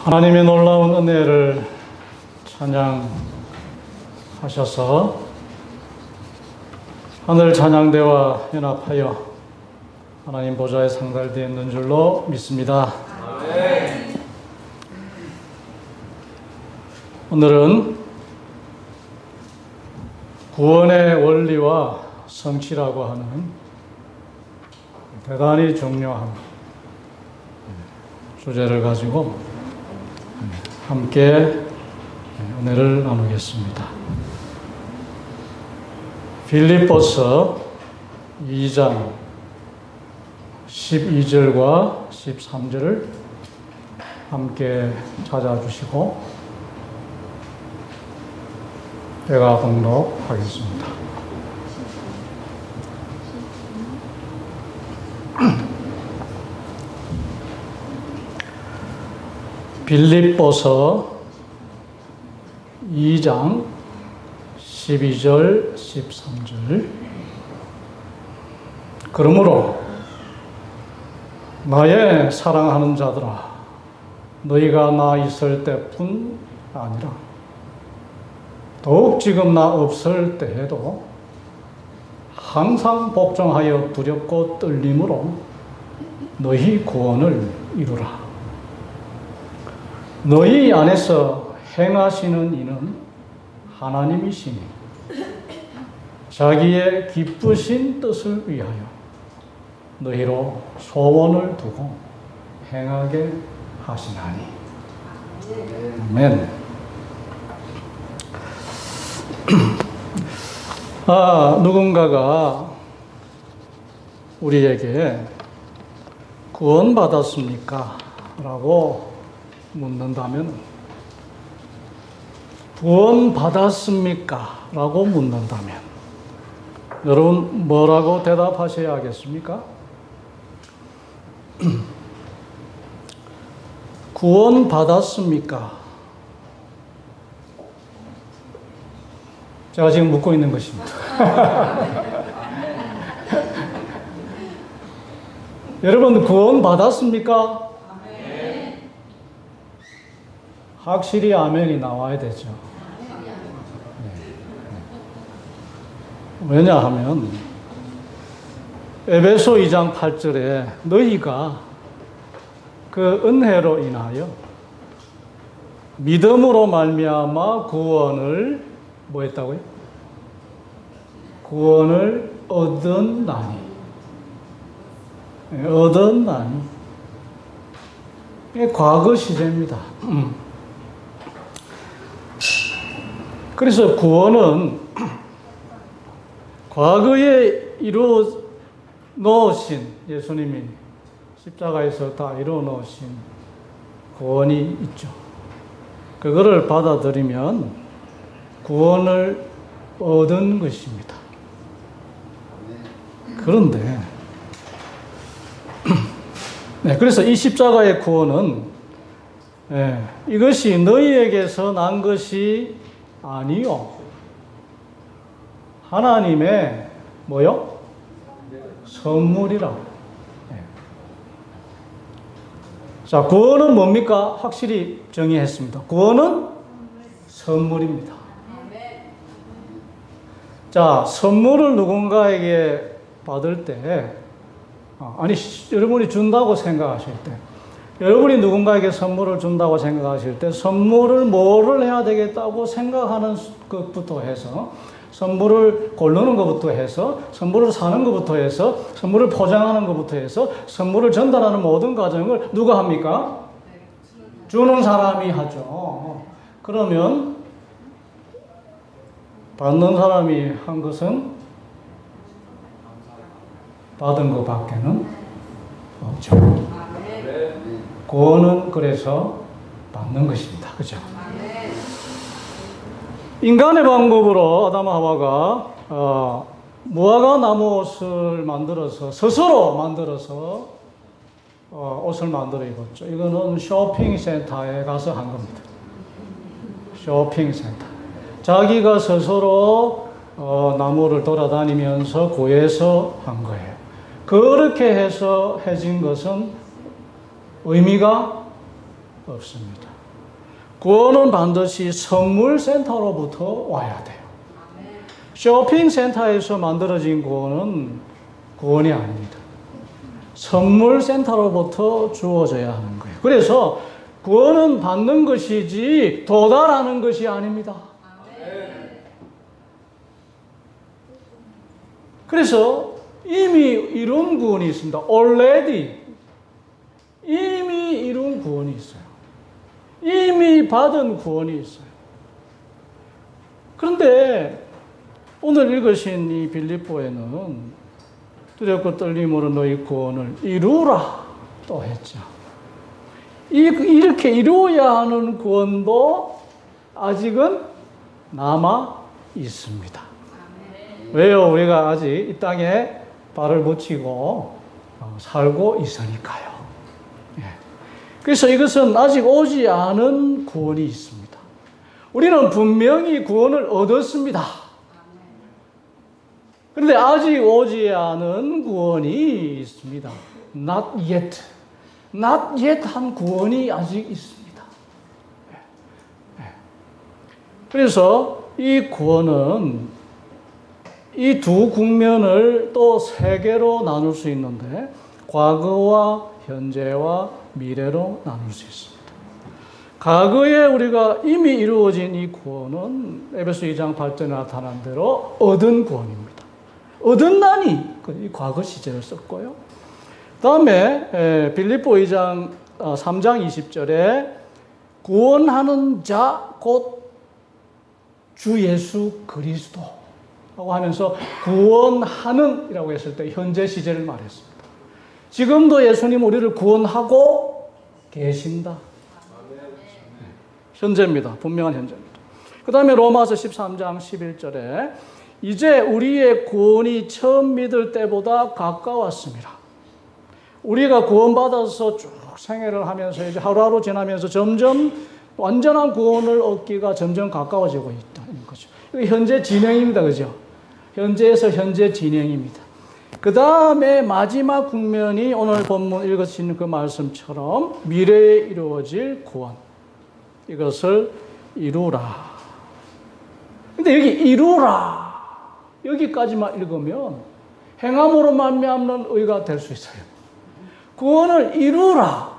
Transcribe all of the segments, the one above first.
하나님의 놀라운 은혜를 찬양하셔서 하늘 찬양대와 연합하여 하나님 보좌에 상달되어 있는 줄로 믿습니다. 아멘. 오늘은 구원의 원리와 성취라고 하는 대단히 중요한 주제를 가지고 함께 은혜를 나누겠습니다. 빌립보서 2장 12절과 13절을 함께 찾아주시고 제가 봉독하겠습니다. 빌립보서 2장 12절 13절. 그러므로 나의 사랑하는 자들아, 너희가 나 있을 때뿐 아니라 더욱 지금 나 없을 때에도 항상 복종하여 두렵고 떨림으로 너희 구원을 이루라. 너희 안에서 행하시는 이는 하나님이시니 자기의 기쁘신 뜻을 위하여 너희로 소원을 두고 행하게 하시나니. 아멘. 누군가가 우리에게 구원받았습니까? 라고 묻는다면, 구원받았습니까? 라고 묻는다면 여러분 뭐라고 대답하셔야겠습니까? 구원받았습니까? 제가 지금 묻고 있는 것입니다. 여러분 구원받았습니까? 아멘. 확실히 아멘이 나와야 되죠. 왜냐하면 에베소 2장 8절에 너희가 그 은혜로 인하여 믿음으로 말미암아 구원을 뭐 했다고요? 구원을 얻었나니. 얻었나니. 이게 과거 시제입니다. 그래서 구원은 과거에 이루어 놓으신, 예수님이 십자가에서 다 이루어 놓으신 구원이 있죠. 그거를 받아들이면 구원을 얻은 것입니다. 그런데 그래서 이 십자가의 구원은 이것이 너희에게서 난 것이 아니요, 하나님의 뭐요? 선물이라고. 자, 구원은 뭡니까? 확실히 정의했습니다. 구원은 선물입니다. 자, 선물을 누군가에게 받을 때, 여러분이 준다고 생각하실 때, 여러분이 누군가에게 선물을 준다고 생각하실 때, 선물을 뭐를 해야 되겠다고 생각하는 것부터 해서, 선물을 고르는 것부터 해서, 선물을 사는 것부터 해서, 선물을 포장하는 것부터 해서, 선물을 전달하는 모든 과정을 누가 합니까? 주는 사람이 하죠. 그러면 받는 사람이 한 것은 받은 것밖에는 없죠. 구원은 그래서 받는 것입니다. 그죠? 인간의 방법으로 아담과 하와가 무화과 나무 옷을 만들어서 스스로 만들어서 옷을 만들어 입었죠. 이거는 쇼핑센터에 가서 한 겁니다. 쇼핑센터. 자기가 스스로 나무를 돌아다니면서 구해서 한 거예요. 그렇게 해서 해진 것은 의미가 없습니다. 구원은 반드시 선물센터로부터 와야 돼요. 쇼핑센터에서 만들어진 구원은 구원이 아닙니다. 선물센터로부터 주어져야 하는 거예요. 그래서 구원은 받는 것이지 도달하는 것이 아닙니다. 그래서 이미 이룬 구원이 있습니다. already. 이미 이룬 구원이 있어요. 이미 받은 구원이 있어요. 그런데 오늘 읽으신 이 빌립보에는 두렵고 떨림으로 너희 구원을 이루라 또 했죠. 이렇게 이루어야 하는 구원도 아직은 남아 있습니다. 왜요? 우리가 아직 이 땅에 발을 붙이고 살고 있으니까요. 그래서 이것은 아직 오지 않은 구원이 있습니다. 우리는 분명히 구원을 얻었습니다. 그런데 아직 오지 않은 구원이 있습니다. Not yet. Not yet 한 구원이 아직 있습니다. 그래서 이 구원은 이 두 국면을 또 세 개로 나눌 수 있는데 과거와 현재와 미래로 나눌 수 있습니다. 과거에 우리가 이미 이루어진 이 구원은 에베소 2장 8절에 나타난 대로 얻은 구원입니다. 얻었나니 이 과거 시제를 썼고요. 다음에 빌립보 2장 3장 20절에 구원하는 자 곧 주 예수 그리스도라고 하면서 구원하는 이라고 했을 때 현재 시제를 말했습니다. 지금도 예수님 우리를 구원하고 계신다. 현재입니다. 분명한 현재입니다. 그 다음에 로마서 13장 11절에 이제 우리의 구원이 처음 믿을 때보다 가까웠습니다. 우리가 구원받아서 쭉 생애를 하면서 이제 하루하루 지나면서 점점 완전한 구원을 얻기가 점점 가까워지고 있다는 거죠. 이게 현재 진행입니다. 그죠? 현재에서 현재 진행입니다. 그 다음에 마지막 국면이 오늘 본문 읽으신 그 말씀처럼 미래에 이루어질 구원. 이것을 이루라. 근데 여기 이루라. 여기까지만 읽으면 행함으로 말미암는 의가 될 수 있어요. 구원을 이루라.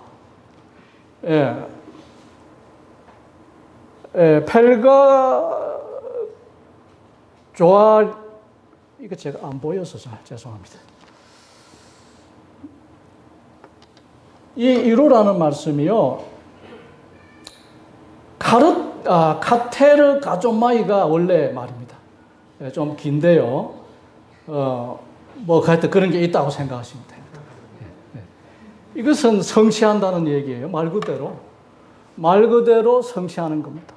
펠가 조알 이거 제가 안 보여서 죄송합니다. 이 이루라는 말씀이요. 카테르 가조마이가 원래 말입니다. 좀 긴데요. 하여튼 그런 게 있다고 생각하시면 됩니다. 이것은 성취한다는 얘기예요. 말 그대로 성취하는 겁니다.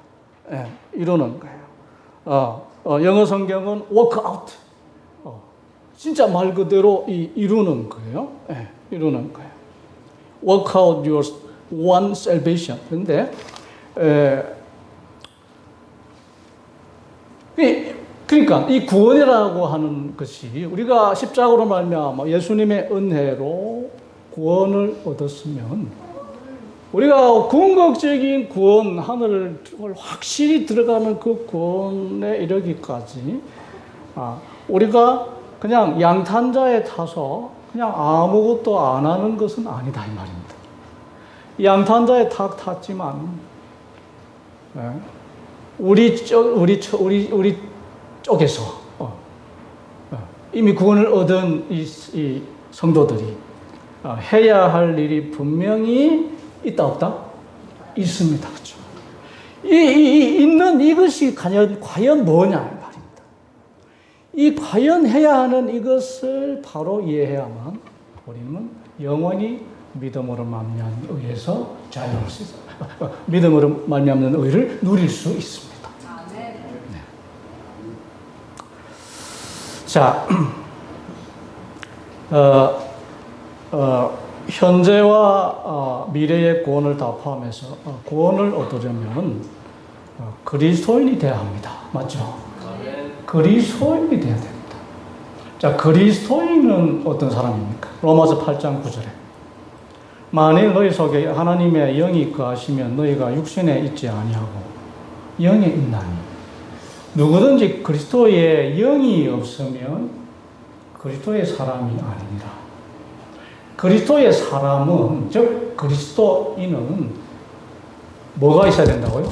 이루는 거예요. 영어 성경은 work out. 진짜 말 그대로 이루는 거예요. 이루는 거예요. Work out your one salvation. 근데 그러니까 이 구원이라고 하는 것이 우리가 십자가로 말미암아 예수님의 은혜로 구원을 얻었으면 우리가 궁극적인 구원, 하늘을 확실히 들어가는 그 구원에 이르기까지 우리가 그냥 양탄자에 타서 그냥 아무것도 안 하는 것은 아니다 이 말입니다. 양탄자에 탁 탔지만 우리 쪽에서 이미 구원을 얻은 이 성도들이 해야 할 일이 분명히 있다 없다? 있습니다. 그렇죠? 있는 이것이 과연 뭐냐 말입니다. 이 과연 해야 하는 이것을 바로 이해해야만 우리는 영원히 믿음으로 말미암는 의에서 자유할 수 있어요. 믿음으로 말미암는 의를 누릴 수 있습니다. 네. 자, 현재와 미래의 구원을 다 포함해서 구원을 얻으려면 그리스도인이 되어야 합니다. 맞죠? 그리스도인이 되어야 됩니다. 자, 그리스도인은 어떤 사람입니까? 로마서 8장 9절에 만일 너희 속에 하나님의 영이 거하시면 너희가 육신에 있지 아니하고 영에 있나니. 누구든지 그리스도의 영이 없으면 그리스도의 사람이 아니니라. 그리스도의 사람은, 즉 그리스도인은 뭐가 있어야 된다고요?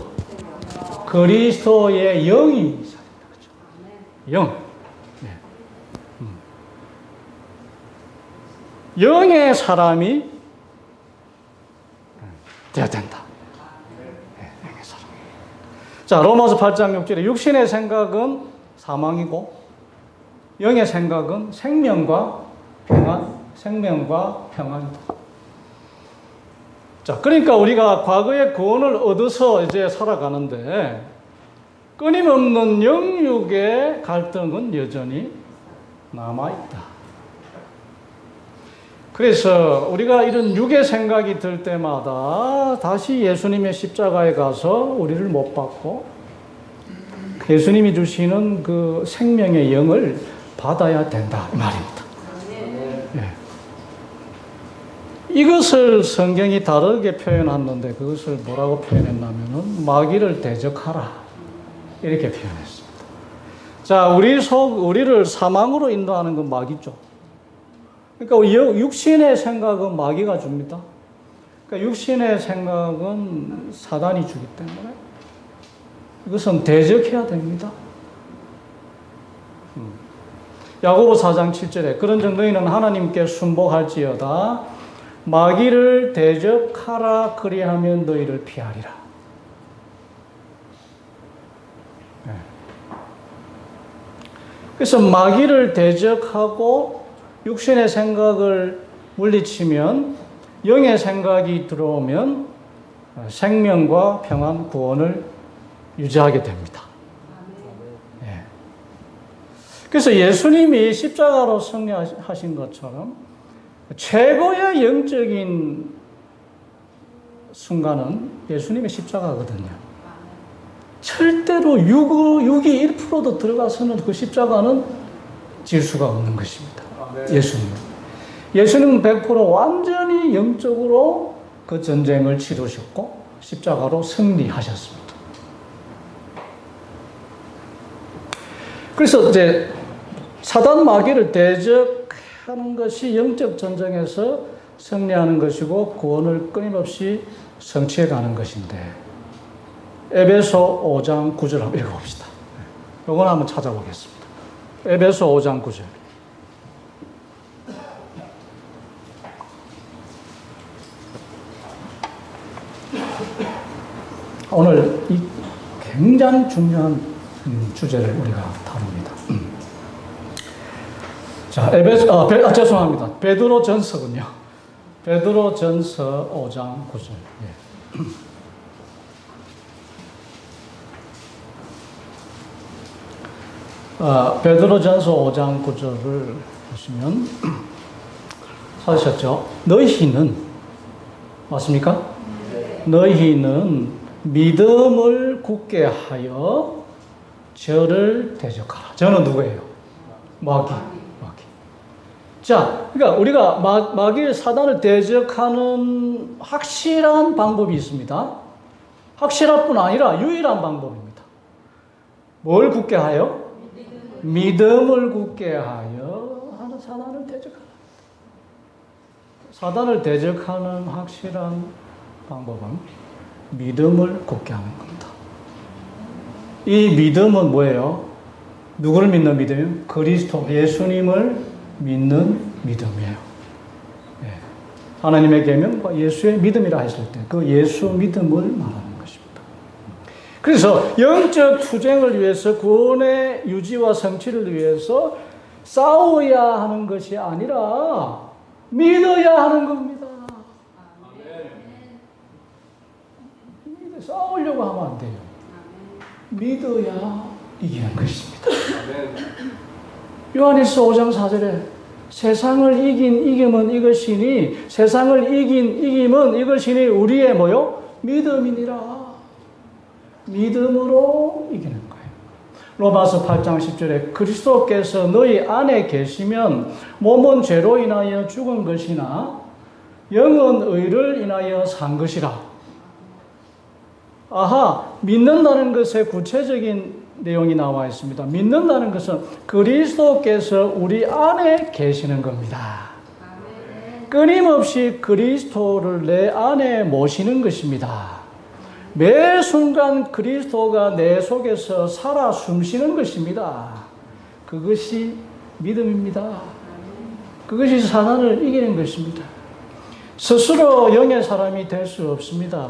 그리스도의 영이 있어야 된다. 그렇죠? 영. 네. 영의 사람이 되어야 된다. 네, 영의 사람. 자, 로마서 8장 6절에 육신의 생각은 사망이고 영의 생각은 생명과 평안이다. 자, 그러니까 우리가 과거의 구원을 얻어서 이제 살아가는데 끊임없는 영육의 갈등은 여전히 남아있다. 그래서 우리가 이런 육의 생각이 들 때마다 다시 예수님의 십자가에 가서 우리를 못 받고 예수님이 주시는 그 생명의 영을 받아야 된다, 이 말입니다. 예. 이것을 성경이 다르게 표현했는데 그것을 뭐라고 표현했냐면은 마귀를 대적하라, 이렇게 표현했습니다. 자, 우리를 사망으로 인도하는 건 마귀죠. 그러니까 육신의 생각은 마귀가 줍니다. 그러니까 육신의 생각은 사단이 주기 때문에 이것은 대적해야 됩니다. 야고보 4장 7절에 그런즉 너희는 하나님께 순복할지어다 마귀를 대적하라 그리하면 너희를 피하리라. 네. 그래서 마귀를 대적하고 육신의 생각을 물리치면 영의 생각이 들어오면 생명과 평안, 구원을 유지하게 됩니다. 네. 그래서 예수님이 십자가로 승리하신 것처럼 최고의 영적인 순간은 예수님의 십자가거든요. 절대로 육이 1%도 들어가서는 그 십자가는 질 수가 없는 것입니다. 예수님은 100% 완전히 영적으로 그 전쟁을 치르셨고 십자가로 승리하셨습니다. 그래서 이제 사단 마귀를 대적하는 것이 영적 전쟁에서 승리하는 것이고 구원을 끊임없이 성취해가는 것인데 에베소 5장 9절 한번 읽어봅시다. 이건 한번 찾아보겠습니다. 에베소 5장 9절. 오늘 이 굉장히 중요한 주제를 우리가 다룹니다. 자, 죄송합니다. 베드로전서군요. 베드로전서 5장 9절. 예. 베드로전서 5장 9절을 보시면 찾으셨죠? 너희는 맞습니까? 너희는 믿음을 굳게 하여 저를 대적하라. 저는 누구예요? 마귀. 자, 그러니까 우리가 마귀 사단을 대적하는 확실한 방법이 있습니다. 확실할 뿐 아니라 유일한 방법입니다. 뭘 굳게 하여? 믿음을 굳게 하여 하는 사단을 대적하라. 사단을 대적하는 확실한 방법은 믿음을 굳게 하는 겁니다. 이 믿음은 뭐예요? 누구를 믿는 믿음이에요? 그리스도, 예수님을 믿는 믿음이에요. 예. 하나님의 계명과 예수의 믿음이라 했을 때 그 예수 믿음을 말하는 것입니다. 그래서 영적 투쟁을 위해서 구원의 유지와 성취를 위해서 싸워야 하는 것이 아니라 믿어야 하는 겁니다. 싸우려고 하면 안 돼요. 믿어야 이기는 것입니다. 요한일서 5장 4절에 세상을 이김은 이것이니 세상을 이김은 이것이니 우리의 뭐요? 믿음이니라. 믿음으로 이기는 거예요. 로마서 8장 10절에 그리스도께서 너희 안에 계시면 몸은 죄로 인하여 죽은 것이나 영은 의를 인하여 산 것이라. 아하, 믿는다는 것에 구체적인 내용이 나와 있습니다. 믿는다는 것은 그리스도께서 우리 안에 계시는 겁니다. 끊임없이 그리스도를 내 안에 모시는 것입니다. 매 순간 그리스도가 내 속에서 살아 숨쉬는 것입니다. 그것이 믿음입니다. 그것이 사단을 이기는 것입니다. 스스로 영의 사람이 될 수 없습니다.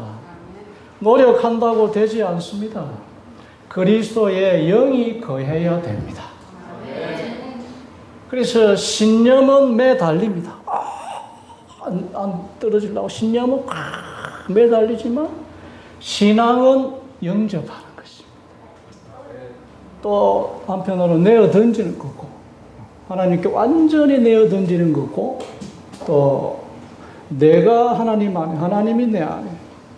노력한다고 되지 않습니다. 그리스도의 영이 거해야 됩니다. 그래서 신념은 매달립니다. 안 떨어지려고 신념은 매달리지만 신앙은 영접하는 것입니다. 또 한편으로 내어 던지는 거고, 하나님께 완전히 내어 던지는 거고, 또 내가 하나님 안에, 하나님이 내 안에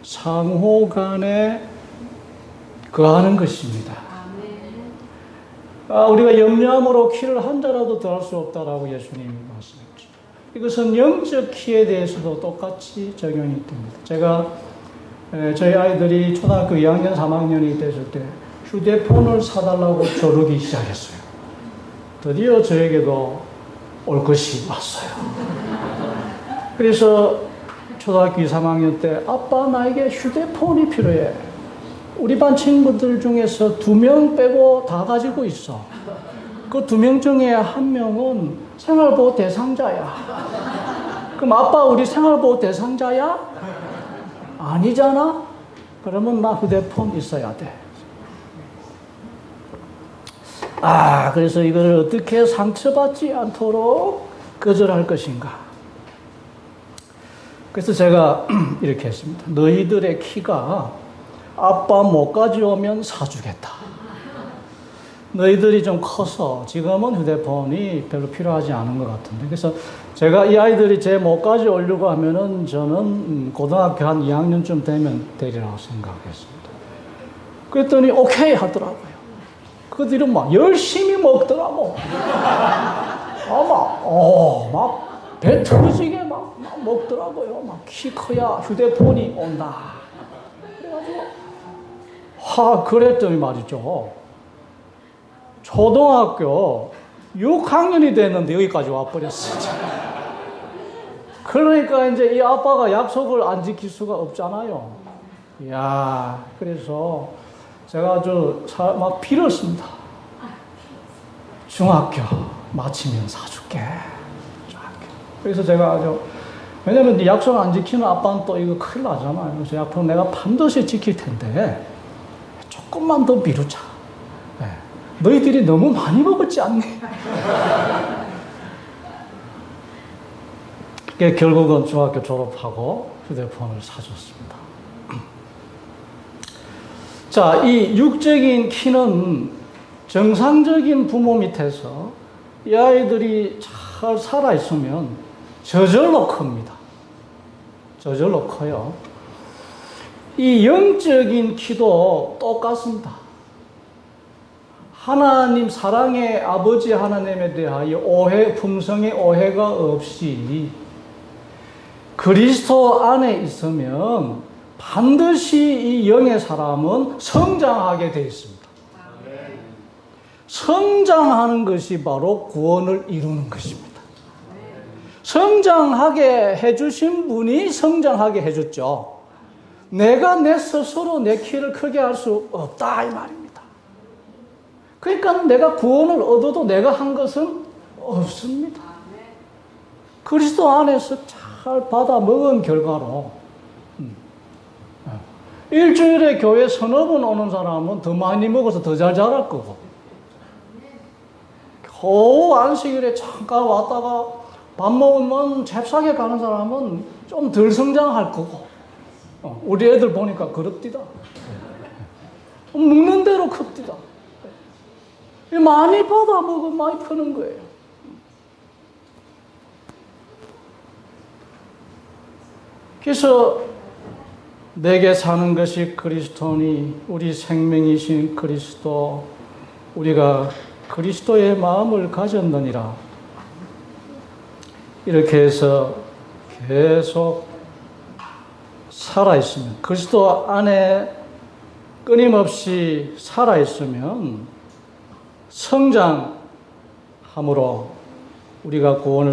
상호 간에 거하는 것입니다. 우리가 염려함으로 키를 한 자라도 더할 수 없다라고 예수님이 말씀했죠. 이것은 영적 키에 대해서도 똑같이 적용이 됩니다. 제가 저희 아이들이 초등학교 2학년, 3학년이 됐을 때 휴대폰을 사달라고 조르기 시작했어요. 드디어 저에게도 올 것이 왔어요. 그래서 초등학교 2, 3학년 때 아빠 나에게 휴대폰이 필요해. 우리 반 친구들 중에서 2명 빼고 다 가지고 있어. 그 2명 중에 1명은 생활보호 대상자야. 그럼 아빠 우리 생활보호 대상자야? 아니잖아? 그러면 나 휴대폰 있어야 돼. 그래서 이걸 어떻게 상처받지 않도록 거절할 것인가? 그래서 제가 이렇게 했습니다. 너희들의 키가 아빠 목까지 오면 사주겠다. 너희들이 좀 커서 지금은 휴대폰이 별로 필요하지 않은 것 같은데. 그래서 제가 이 아이들이 제 목까지 오려고 하면은 저는 고등학교 한 2학년쯤 되면 되리라고 생각했습니다. 그랬더니 오케이 하더라고요. 그 뒤로 막 열심히 먹더라고. 막 배 터지게 막 먹더라고요. 막 키 커야 휴대폰이 온다. 그래가지고 그랬더니 말이죠. 초등학교 6학년이 됐는데 여기까지 와버렸어요. 그러니까 이제 이 아빠가 약속을 안 지킬 수가 없잖아요. 그래서 제가 막 빌었습니다. 중학교 마치면 사줄게. 그래서 제가 왜냐면 약속 안 지키는 아빠는 또 이거 큰일 나잖아요. 그래서 약속 내가 반드시 지킬 텐데 조금만 더 미루자. 너희들이 너무 많이 먹었지 않니? 결국은 중학교 졸업하고 휴대폰을 사줬습니다. 자, 이 육적인 키는 정상적인 부모 밑에서 이 아이들이 잘 살아있으면 저절로 큽니다. 저절로 커요. 이 영적인 키도 똑같습니다. 하나님 사랑의 아버지 하나님에 대하여 품성의 오해가 없이 그리스도 안에 있으면 반드시 이 영의 사람은 성장하게 되어 있습니다. 성장하는 것이 바로 구원을 이루는 것입니다. 성장하게 해주신 분이 성장하게 해줬죠. 내가 내 스스로 내 키를 크게 할 수 없다 이 말입니다. 그러니까 내가 구원을 얻어도 내가 한 것은 없습니다. 그리스도 안에서 잘 받아 먹은 결과로 일주일에 교회 서너 번 오는 사람은 더 많이 먹어서 더 잘 자랄 거고, 겨우 안식일에 잠깐 왔다가 밥 먹으면 잽싸게 가는 사람은 좀 덜 성장할 거고, 우리 애들 보니까 그렇디다. 먹는 대로 큽디다. 많이 받아 먹으면 많이 크는 거예요. 그래서 내게 사는 것이 그리스도니 우리 생명이신 그리스도, 우리가 그리스도의 마음을 가졌느니라. 이렇게 해서 계속 살아있으면, 그리스도 안에 끊임없이 살아있으면 성장함으로 우리가 구원을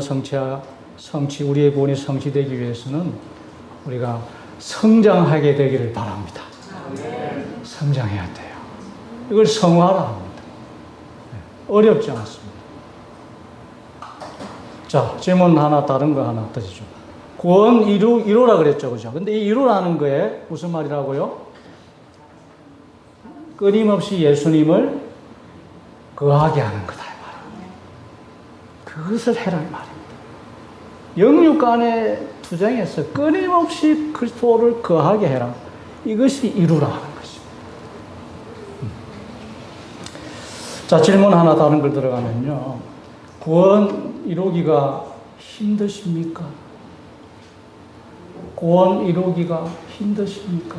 우리의 구원이 성취되기 위해서는 우리가 성장하게 되기를 바랍니다. 성장해야 돼요. 이걸 성화라 합니다. 어렵지 않습니다. 자, 질문 하나, 다른 거 하나 드리죠. 구원 이루라 그랬죠, 그죠? 근데 이 이루라는 거에 무슨 말이라고요? 끊임없이 예수님을 거하게 하는 거다, 이 말입니다. 그것을 해라, 이 말입니다. 영육 안에 투쟁해서 끊임없이 그리스도를 거하게 해라. 이것이 이루라 하는 것입니다. 자, 질문 하나, 다른 걸 들어가면요. 구원 이루기가 힘드십니까? 구원 이루기가 힘드십니까?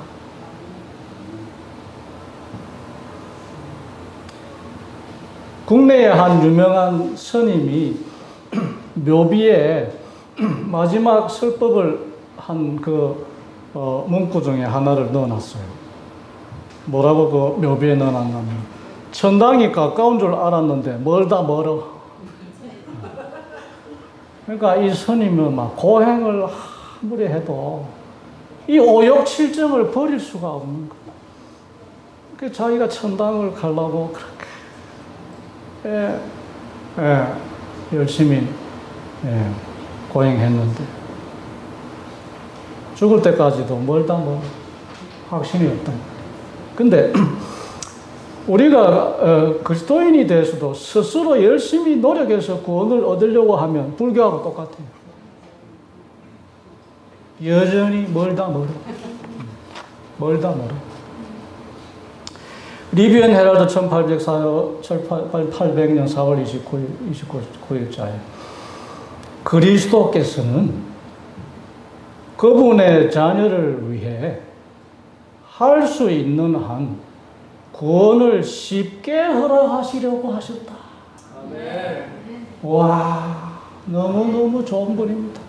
국내의 한 유명한 스님이 묘비에 마지막 설법을 한 문구 중에 하나를 넣어놨어요. 뭐라고 그 묘비에 넣어놨냐면, 천당이 가까운 줄 알았는데 멀다 멀어. 그러니까 이 스님은 막 고행을 아무리 해도 이 오욕칠정을 버릴 수가 없는 거예요. 그 자기가 천당을 가려고 그렇게 열심히 고행했는데 죽을 때까지도 멀다 멀어. 확신이 없다. 근데 우리가 그리스도인이 돼서도 스스로 열심히 노력해서 구원을 얻으려고 하면 불교하고 똑같아요. 여전히 멀다 멀어. 멀다 멀어. 리비언 헤럴드 1800년 4월 29일자에 그리스도께서는 그분의 자녀를 위해 할 수 있는 한 구원을 쉽게 허락하시려고 하셨다. 아멘. 와, 너무너무 좋은 분입니다.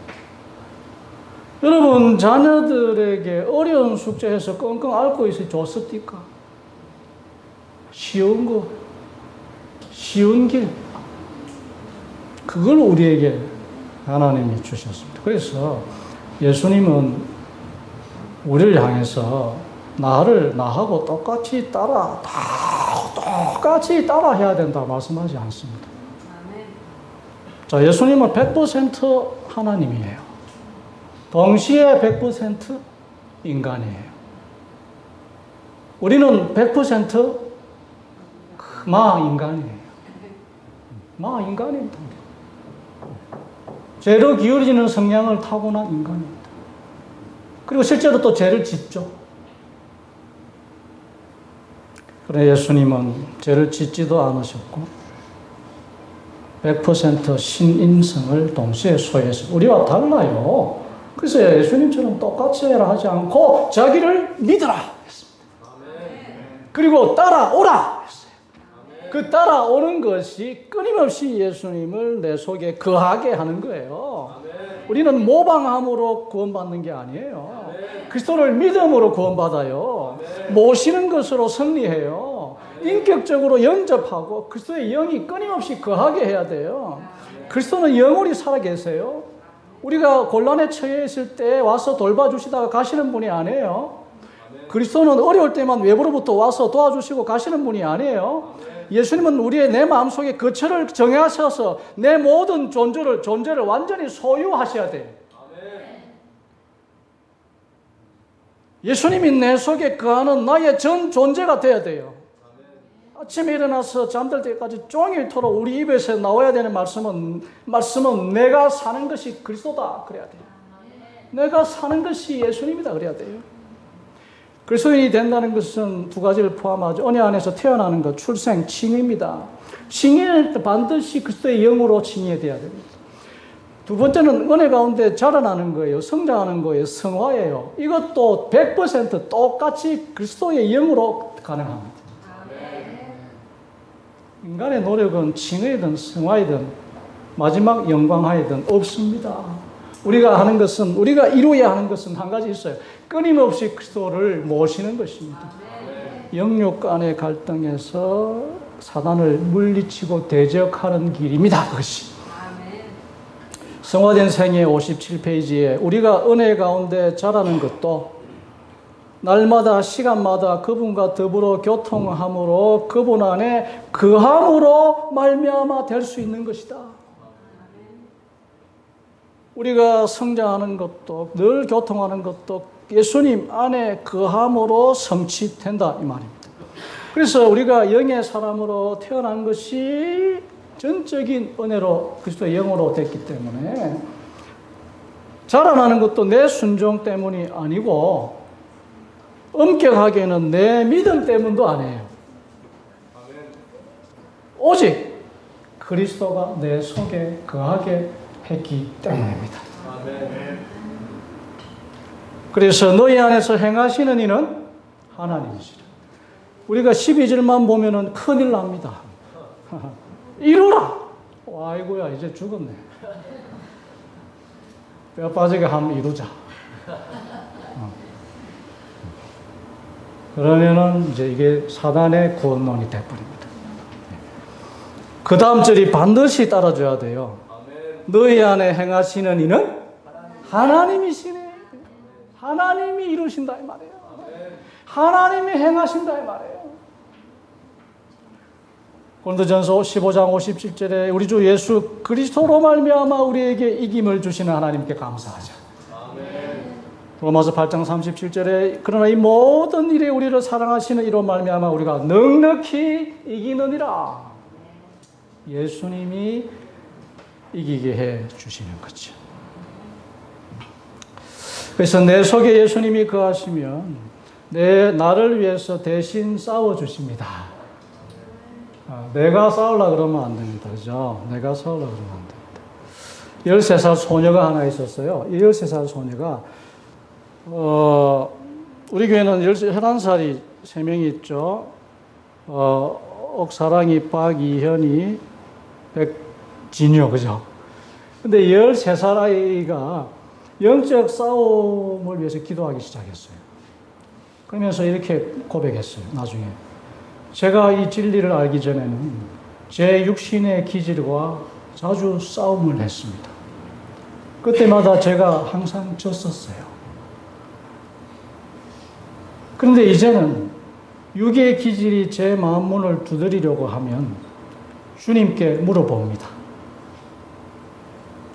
여러분, 자녀들에게 어려운 숙제해서 끙끙 앓고 있어 줬습니까? 쉬운 거, 쉬운 길, 그걸 우리에게 하나님이 주셨습니다. 그래서 예수님은 우리를 향해서 나하고 똑같이 똑같이 따라해야 된다 말씀하지 않습니다. 자, 예수님은 100% 하나님이에요. 동시에 100% 인간이에요. 우리는 100% 인간이에요. 인간입니다. 죄로 기울어지는 성향을 타고난 인간입니다. 그리고 실제로 또 죄를 짓죠. 그러나 예수님은 죄를 짓지도 않으셨고 100% 신인성을 동시에 소유해서 우리와 달라요. 그래서 예수님처럼 똑같이 해라 하지 않고 자기를 믿으라 했습니다. 그리고 따라오라 했어요. 그 따라오는 것이 끊임없이 예수님을 내 속에 거하게 하는 거예요. 우리는 모방함으로 구원받는 게 아니에요. 그리스도를 믿음으로 구원받아요. 모시는 것으로 승리해요. 인격적으로 영접하고 그리스도의 영이 끊임없이 거하게 해야 돼요. 그리스도는 영원히 살아계세요. 우리가 곤란에 처해 있을 때 와서 돌봐주시다가 가시는 분이 아니에요. 그리스도는 어려울 때만 외부로부터 와서 도와주시고 가시는 분이 아니에요. 예수님은 내 마음속에 거처를 정하셔서 내 모든 존재를 완전히 소유하셔야 돼요. 예수님이 내 속에 거하는 나의 전 존재가 돼야 돼요. 아침에 일어나서 잠들 때까지 종일토록 우리 입에서 나와야 되는 말씀은 내가 사는 것이 그리스도다 그래야 돼요. 내가 사는 것이 예수님이다 그래야 돼요. 그리스도인이 된다는 것은 두 가지를 포함하죠. 은혜 안에서 태어나는 것, 출생, 칭의입니다. 칭의는 반드시 그리스도의 영으로 칭의돼야 됩니다. 두 번째는 은혜 가운데 자라나는 거예요. 성장하는 거예요. 성화예요. 이것도 100% 똑같이 그리스도의 영으로 가능합니다. 인간의 노력은 칭의든 성화이든 마지막 영광하이든 없습니다. 우리가 하는 것은, 우리가 이루어야 하는 것은 한 가지 있어요. 끊임없이 그리스도를 모시는 것입니다. 영육 간의 갈등에서 사단을 물리치고 대적하는 길입니다. 그것이. 성화된 생애 57페이지에 우리가 은혜 가운데 자라는 것도 날마다 시간마다 그분과 더불어 교통함으로 그분 안에 거함으로 말미암아 될 수 있는 것이다. 우리가 성장하는 것도 늘 교통하는 것도 예수님 안에 거함으로 성취된다 이 말입니다. 그래서 우리가 영의 사람으로 태어난 것이 전적인 은혜로 그리스도의 영으로 됐기 때문에 자라나는 것도 내 순종 때문이 아니고 엄격하게는 내 믿음 때문도 아니에요. 오직 그리스도가 내 속에 거하게 했기 때문입니다. 그래서 너희 안에서 행하시는 이는 하나님이시라. 우리가 12절만 보면은 큰일 납니다. 이루라! 아이고야, 이제 죽었네. 뼈 빠지게 한번 이루자. 그러면은 이제 이게 사단의 구원론이 되어버립니다. 그 다음 절이 반드시 따라줘야 돼요. 너희 안에 행하시는 이는 하나님이시네. 하나님이 이루신다 이 말이에요. 하나님이 행하신다 이 말이에요. 고린도전서 15장 57절에 우리 주 예수 그리스도로 말미암아 우리에게 이김을 주시는 하나님께 감사하자. 로마서 8장 37절에 그러나 이 모든 일에 우리를 사랑하시는 이로 말미암아 우리가 넉넉히 이기느니라. 예수님이 이기게 해 주시는 거죠. 그래서 내 속에 예수님이 거하시면 나를 위해서 대신 싸워 주십니다. 내가 싸우려고 그러면 안 됩니다. 그죠? 내가 싸우려고 그러면 안 됩니다. 13살 소녀가 하나 있었어요. 이 13살 소녀가 우리 교회는 11살이 3명이 있죠. 옥사랑이, 박이현이, 백진효, 그죠? 근데 13살 아이가 영적 싸움을 위해서 기도하기 시작했어요. 그러면서 이렇게 고백했어요, 나중에. 제가 이 진리를 알기 전에는 제 육신의 기질과 자주 싸움을 했습니다. 그때마다 제가 항상 졌었어요. 그런데 이제는 육의 기질이 제 마음 문을 두드리려고 하면 주님께 물어봅니다.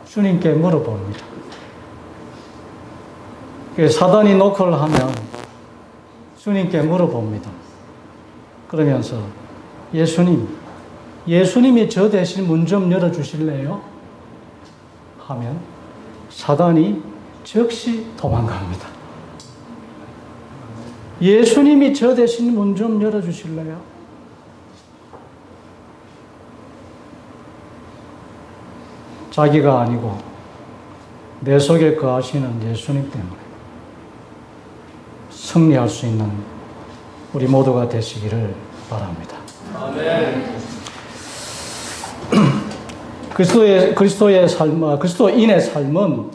주님께 물어봅니다. 사단이 노크를 하면 주님께 물어봅니다. 그러면서 예수님이 저 대신 문 좀 열어주실래요? 하면 사단이 즉시 도망갑니다. 예수님이 저 대신 문 좀 열어주실래요? 자기가 아니고 내 속에 거하시는 예수님 때문에 승리할 수 있는 우리 모두가 되시기를 바랍니다. 아멘. 그리스도의 삶, 그리스도인의 삶은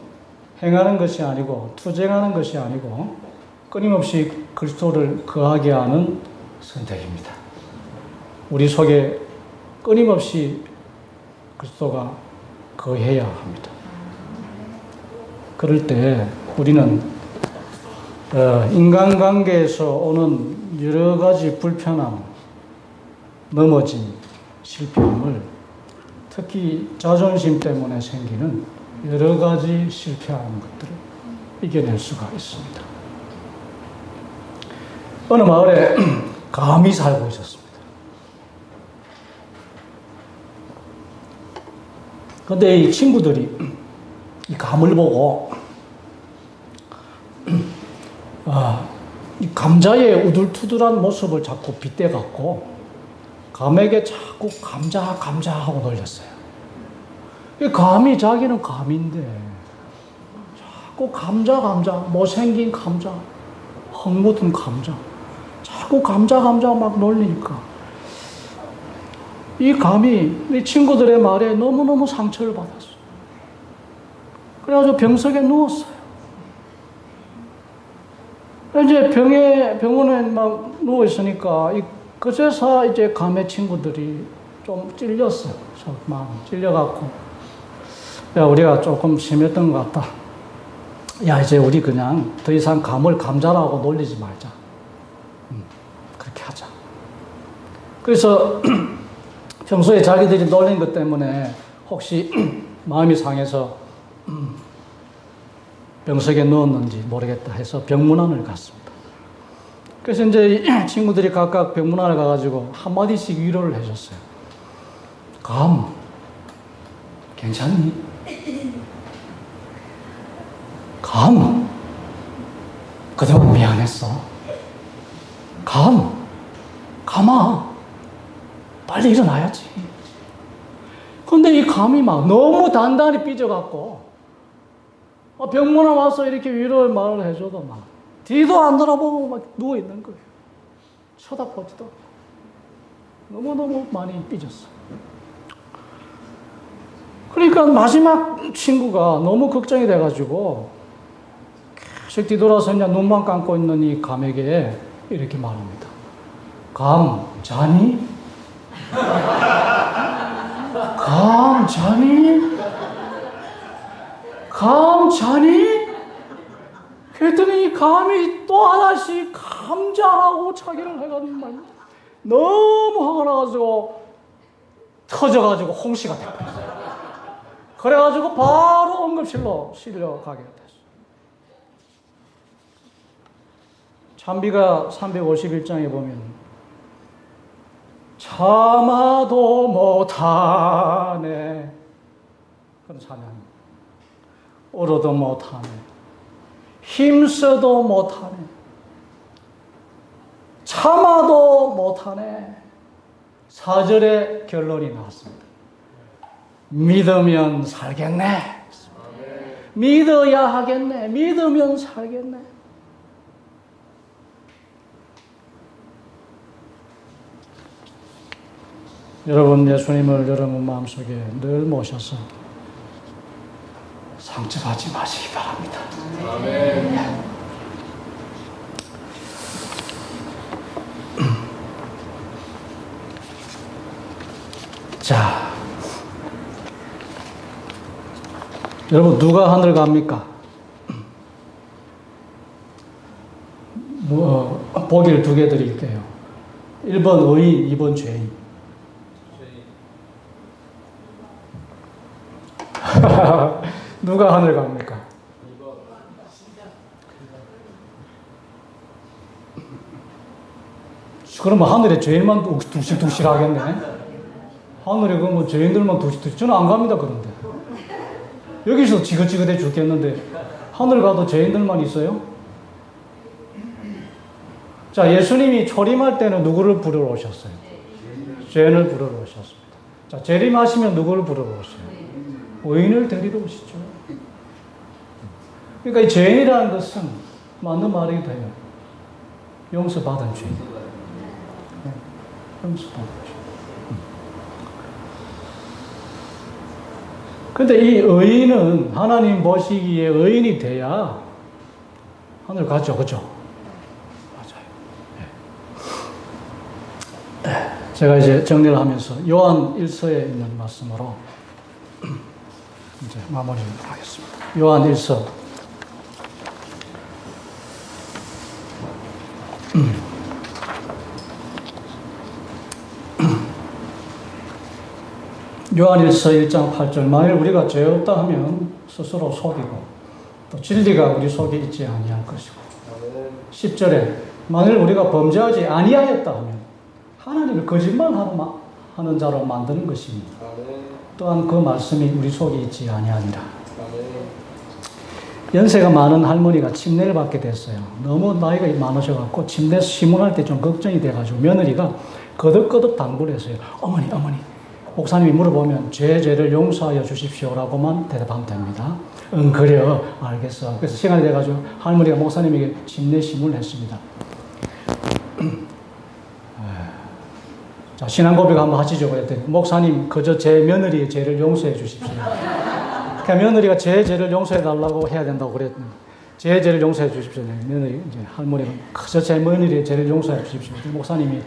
행하는 것이 아니고 투쟁하는 것이 아니고 끊임없이 그리스도를 거하게 하는 선택입니다. 우리 속에 끊임없이 그리스도가 거해야 합니다. 그럴 때 우리는 인간관계에서 오는 여러 가지 불편함, 넘어짐, 실패함을 특히 자존심 때문에 생기는 여러 가지 실패하는 것들을 이겨낼 수가 있습니다. 어느 마을에 감이 살고 있었습니다. 그런데 이 친구들이 이 감을 보고 이 감자의 우둘투둘한 모습을 자꾸 빗대갖고 감에게 자꾸 감자 하고 놀렸어요. 이 감이 자기는 감인데 자꾸 감자 못생긴 감자, 흙 묻은 감자 자꾸 감자 막 놀리니까 이 감이 이 친구들의 말에 너무너무 상처를 받았어요. 그래가지고 병석에 누웠어요. 이제 병원에 막 누워있으니까, 그제서 이제 감의 친구들이 좀 찔렸어요. 마음이 찔려갖고, 야, 우리가 조금 심했던 것 같다. 야, 이제 우리 그냥 더 이상 감을 감자라고 놀리지 말자. 그렇게 하자. 그래서 평소에 자기들이 놀린 것 때문에 혹시 마음이 상해서 병석에 누웠는지 모르겠다 해서 병문안을 갔습니다. 그래서 이제 친구들이 각각 병문안을 가가지고 한마디씩 위로를 해줬어요. 감, 괜찮니? 감, 그동안 미안했어. 감아. 빨리 일어나야지. 근데 이 감이 막 너무 단단히 삐져갖고, 병문안 와서 이렇게 위로의 말을 해줘도 막, 뒤도 안 돌아보고 막 누워있는 거예요. 쳐다보지도 않고. 너무너무 많이 삐졌어. 그러니까 마지막 친구가 너무 걱정이 돼가지고, 계속 뒤돌아서 그냥 눈만 감고 있는 이 감에게 이렇게 말합니다. 감, 자니? 감, 자니? 감, 자니? 그랬더니 감이 또 하나씩 감자라고 자기를 해가지고 말 너무 화가 나가지고 터져가지고 홍시가 돼버렸어요. 그래가지고 바로 응급실로 실려가게 됐어요. 찬비가 351장에 보면 참아도 못하네 그런 찬양입니다. 울어도 못하네, 힘써도 못하네, 참아도 못하네. 4절의 결론이 나왔습니다. 믿으면 살겠네. 믿어야 하겠네. 믿으면 살겠네. 여러분, 예수님을 여러분 마음속에 늘 모셔서 상처받지 마시기 바랍니다. 아멘. 자, 여러분 누가 하늘 갑니까? 보기를 2개 드릴게요. 1번 의인, 2번 죄인. 누가 하늘 갑니까? 그러면 하늘에 죄인만 둥실둥실 하겠네. 하늘에 그러면 죄인들만 둥실둥실. 저는 안 갑니다. 그런데 여기서 지긋지긋해 죽겠는데 하늘 가도 죄인들만 있어요? 자, 예수님이 초림할 때는 누구를 부르러 오셨어요? 죄인을 부르러 오셨습니다. 자, 재림하시면 누구를 부르러 오세요? 의인을 데리러 오시죠. 그러니까 이 죄인이라는 것은 맞는 말이 돼요. 용서받은 죄인. 용서받은 죄인. 근데 이 의인은 하나님 보시기에 의인이 돼야 하늘 가죠. 그죠? 맞아요. 제가 이제 정리를 하면서 요한 1서에 있는 말씀으로 이제 마무리를 하겠습니다. 요한 1서. 요한 1서 1장 8절. 만일 우리가 죄 없다 하면 스스로 속이고 또 진리가 우리 속에 있지 아니할 것이고. 10절에 만일 우리가 범죄하지 아니하였다 하면 하나님을 거짓말하는 자로 만드는 것입니다. 또한 그 말씀이 우리 속에 있지 아니하니라. 연세가 많은 할머니가 침례를 받게 됐어요. 너무 나이가 많으셔갖고 침례 시문할 때 좀 걱정이 돼가지고 며느리가 거듭거듭 당부를 했어요. 어머니 목사님이 물어보면 죄를 용서하여 주십시오라고만 대답하면 됩니다. 응, 그래요. 알겠어. 그래서 시간이 돼가지고 할머니가 목사님에게 침례 시문을 했습니다. 자, 신앙 고백 한번 하시죠. 그랬더니 목사님 그저 제 며느리의 죄를 용서해 주십시오. 며느리가 제 죄를 용서해 달라고 해야 된다고 그랬더니 제 죄를 용서해 주십시오. 며느리 이제 할머니가 그저 제 며느리의 죄를 용서해 주십시오. 목사님이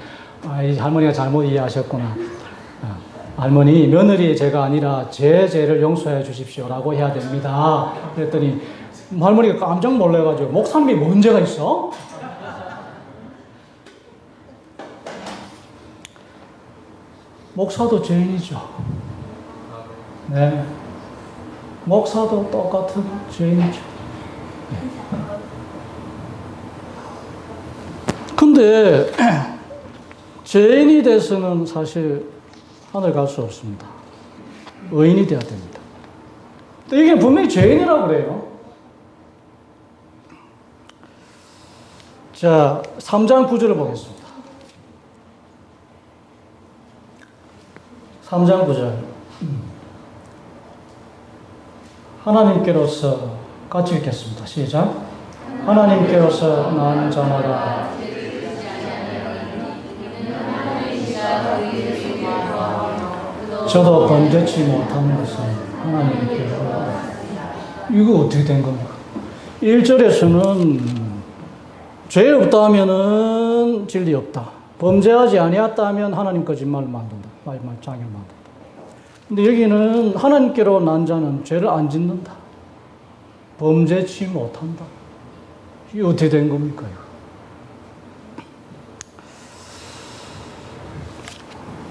이 할머니가 잘못 이해하셨구나. 할머니 며느리의 죄가 아니라 제 죄를 용서해 주십시오라고 해야 됩니다. 그랬더니 할머니가 깜짝 놀래가지고 목사님이 뭔 죄가 있어? 목사도 죄인이죠. 네. 목사도 똑같은 죄인이죠. 근데 죄인이 돼서는 사실 하늘 갈 수 없습니다. 의인이 돼야 됩니다. 근데 이게 분명히 죄인이라고 그래요. 자, 3장 9절을 보겠습니다. 3장 9절. 하나님께로서 같이 읽겠습니다. 시작. 하나님께로서 난 자마다 저도 범죄치 못하는 것은 하나님께로. 이거 어떻게 된 겁니까? 1절에서는 죄 없다면은 진리 없다. 범죄하지 아니었다면 하나님 거짓말을 만든다. 장애를 만든다. 근데 여기는 하나님께로 난 자는 죄를 안 짓는다. 범죄치 못한다. 이게 어떻게 된 겁니까? 이거?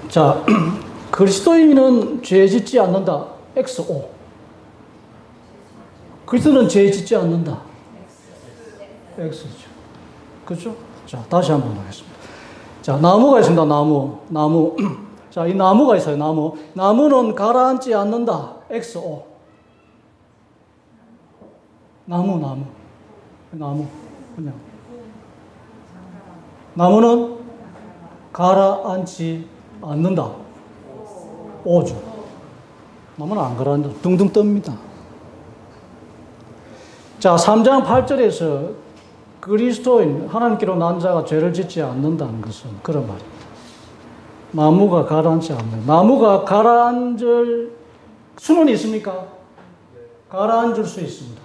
자, 그리스도인은 죄 짓지 않는다. XO. 그리스도는 죄 짓지 않는다. X죠. 그렇죠? 자, 다시 한번 하겠습니다. 자, 나무가 있습니다. 나무. 자, 이 나무가 있어요. 나무는 가라앉지 않는다. XO. 나무. 그냥. 나무는 가라앉지 않는다. O죠. 나무는 안 가라앉아. 둥둥 뜹니다. 자, 3장 8절에서 그리스도인, 하나님께로 난 자가 죄를 짓지 않는다는 것은 그런 말입니다. 나무가 가라앉지 않는. 나무가 가라앉을 수는 있습니까? 가라앉을 수 있습니다.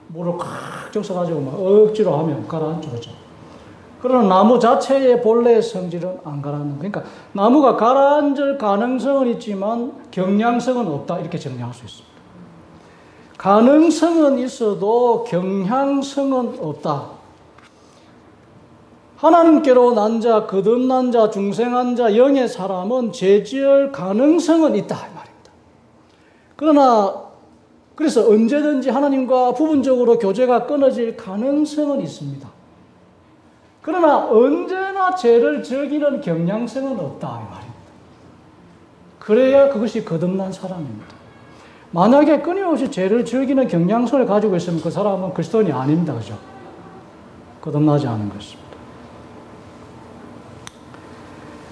물을 콱 적셔가지고 막 억지로 하면 가라앉죠. 그러나 나무 자체의 본래의 성질은 안 가라앉는. 그러니까 나무가 가라앉을 가능성은 있지만 경향성은 없다. 이렇게 정리할 수 있습니다. 가능성은 있어도 경향성은 없다. 하나님께로 난 자, 거듭난 자, 중생한 자, 영의 사람은 죄지을 가능성은 있다 이 말입니다. 그러나 그래서 언제든지 하나님과 부분적으로 교제가 끊어질 가능성은 있습니다. 그러나 언제나 죄를 저기는 경향성은 없다 이 말입니다. 그래야 그것이 거듭난 사람입니다. 만약에 끊임없이 죄를 즐기는 경향성을 가지고 있으면 그 사람은 그리스도인이 아닙니다. 그죠? 거듭나지 않은 것입니다.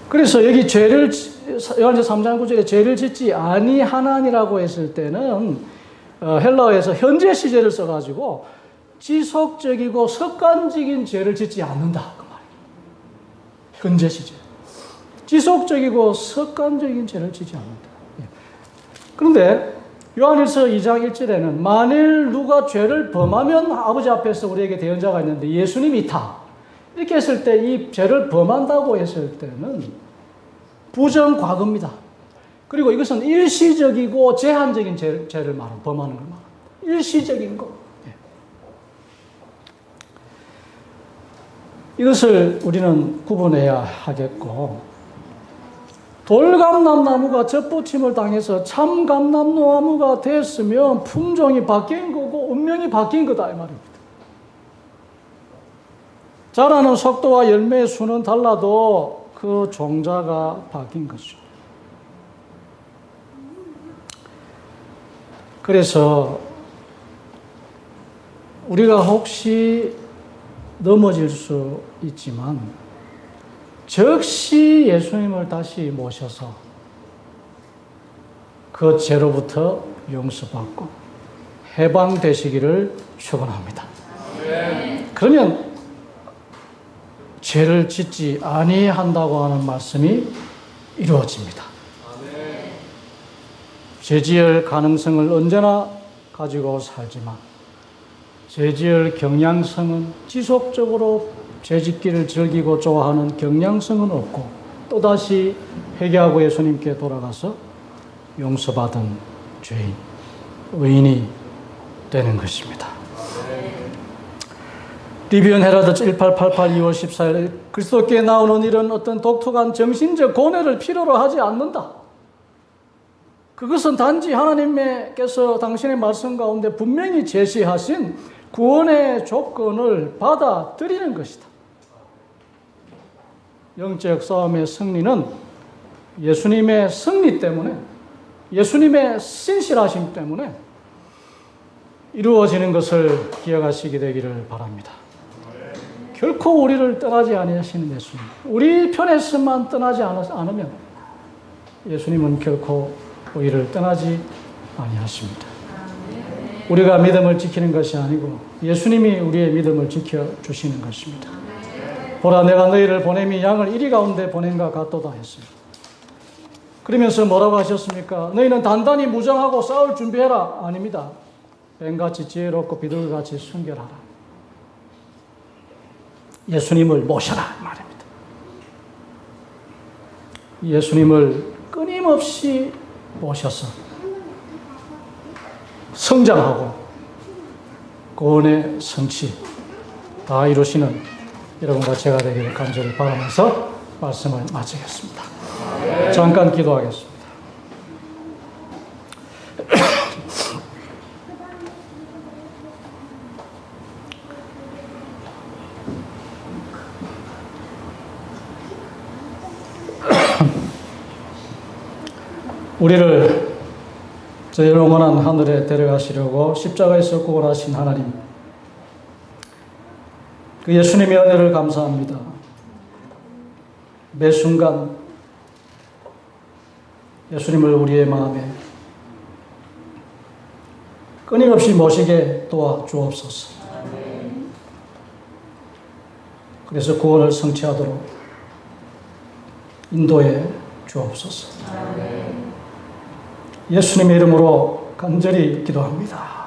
그래서 여기 요한일서 3장 9절에 죄를 짓지 아니하나니라고 했을 때는 헬라어에서 현재 시제를 써가지고 지속적이고 습관적인 죄를 짓지 않는다. 그 말이에요. 현재 시제. 지속적이고 습관적인 죄를 짓지 않는다. 그런데 요한일서 2장 1절에는 만일 누가 죄를 범하면 아버지 앞에서 우리에게 대언자가 있는데 예수님이 있다. 이렇게 했을 때 이 죄를 범한다고 했을 때는 부정과거입니다. 그리고 이것은 일시적이고 제한적인 죄를 범하는 걸 말합니다. 일시적인 거. 이것을 우리는 구분해야 하겠고, 돌감람나무가 젖붙임을 당해서 참감람나무가 됐으면 품종이 바뀐 거고 운명이 바뀐 거다 이 말입니다. 자라는 속도와 열매의 수는 달라도 그 종자가 바뀐 거죠. 그래서 우리가 혹시 넘어질 수 있지만 즉시 예수님을 다시 모셔서 그 죄로부터 용서받고 해방되시기를 축원합니다. 그러면 죄를 짓지 아니한다고 하는 말씀이 이루어집니다. 죄 지을 가능성을 언제나 가지고 살지만 죄지을 경향성은 지속적으로 죄짓기를 즐기고 좋아하는 경향성은 없고 또다시 회개하고 예수님께 돌아가서 용서받은 죄인, 의인이 되는 것입니다. 리비언 헤라드 1888 2월 14일 그리스도께 나오는 일은 어떤 독특한 정신적 고뇌를 필요로 하지 않는다. 그것은 단지 하나님께서 당신의 말씀 가운데 분명히 제시하신 구원의 조건을 받아들이는 것이다. 영적 싸움의 승리는 예수님의 승리 때문에, 예수님의 신실하심 때문에 이루어지는 것을 기억하시게 되기를 바랍니다. 결코 우리를 떠나지 아니하시는 예수님, 우리 편에서만 떠나지 않으면 예수님은 결코 우리를 떠나지 아니하십니다. 우리가 믿음을 지키는 것이 아니고 예수님이 우리의 믿음을 지켜주시는 것입니다. 보라, 내가 너희를 보냄이 양을 이리 가운데 보낸과 같도다 했어요. 그러면서 뭐라고 하셨습니까? 너희는 단단히 무장하고 싸울 준비해라. 아닙니다. 뱀같이 지혜롭고 비둘기같이 순결하라. 예수님을 모셔라 말입니다. 예수님을 끊임없이 모셔서 성장하고 구원의 성취 다 이루시는 여러분과 제가 되기를 간절히 바라면서 말씀을 마치겠습니다. 잠깐 기도하겠습니다. 우리를 저 영원한 하늘에 데려가시려고 십자가에서 구원하신 하나님, 그 예수님의 은혜를 감사합니다. 매 순간 예수님을 우리의 마음에 끊임없이 모시게 도와주옵소서. 그래서 구원을 성취하도록 인도해 주옵소서. 예수님의 이름으로 간절히 기도합니다.